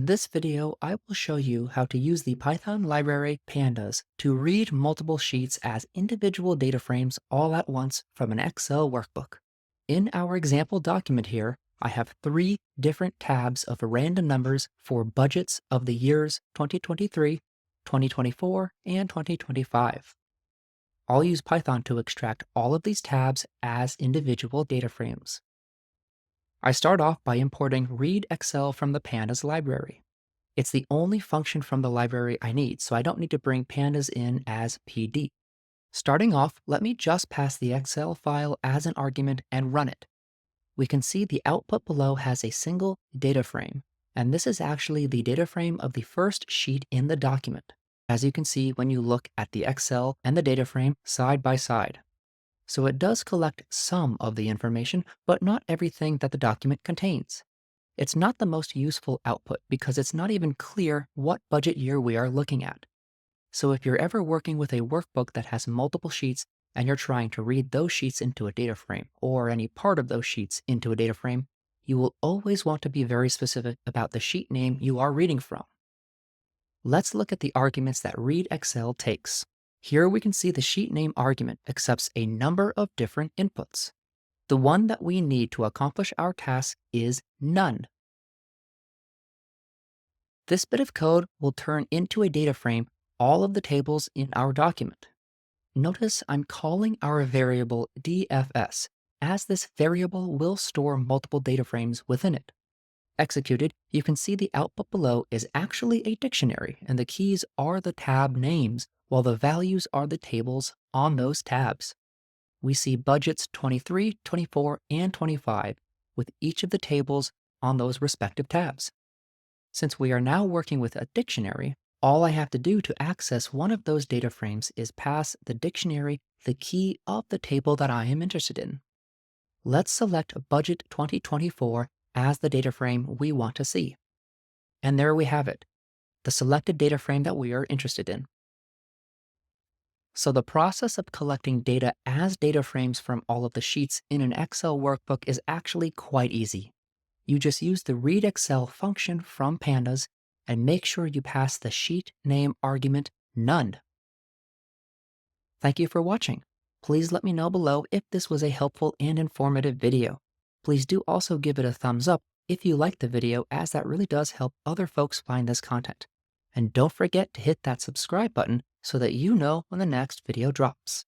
In this video, I will show you how to use the Python Library Pandas to read multiple sheets as individual data frames all at once from an Excel workbook. In our example document here, I have 3 different tabs of random numbers for budgets of the years 2023, 2024, and 2025. I'll use Python to extract all of these tabs as individual data frames. I start off by importing read Excel from the Pandas library. It's the only function from the library I need, so I don't need to bring pandas in as PD. Starting off, let me just pass the Excel file as an argument and run it. We can see the output below has a single data frame, and this is actually the data frame of the first sheet in the document, as you can see when you look at the Excel and the data frame side by side. So it does collect some of the information, but not everything that the document contains. It's not the most useful output because it's not even clear what budget year we are looking at. So if you're ever working with a workbook that has multiple sheets and you're trying to read those sheets into a data frame or any part of those sheets into a data frame, you will always want to be very specific about the sheet name you are reading from. Let's look at the arguments that read Excel takes. Here we can see the sheet name argument accepts a number of different inputs. The one that we need to accomplish our task is none. This bit of code will turn into a data frame all of the tables in our document. Notice I'm calling our variable DFS, as this variable will store multiple data frames within it. Executed, you can see the output below is actually a dictionary, and the keys are the tab names, while the values are the tables on those tabs. We see budgets 23, 24, and 25 with each of the tables on those respective tabs. Since we are now working with a dictionary, all I have to do to access one of those data frames is pass the dictionary the key of the table that I am interested in. Let's select budget 2024 as the data frame we want to see. And there we have it, the selected data frame that we are interested in. So the process of collecting data as data frames from all of the sheets in an Excel workbook is actually quite easy. You just use the read Excel function from Pandas and make sure you pass the sheet name argument none. Thank you for watching. Please let me know below if this was a helpful and informative video. Please do also give it a thumbs up if you liked the video, as that really does help other folks find this content. And don't forget to hit that subscribe button so that you know when the next video drops.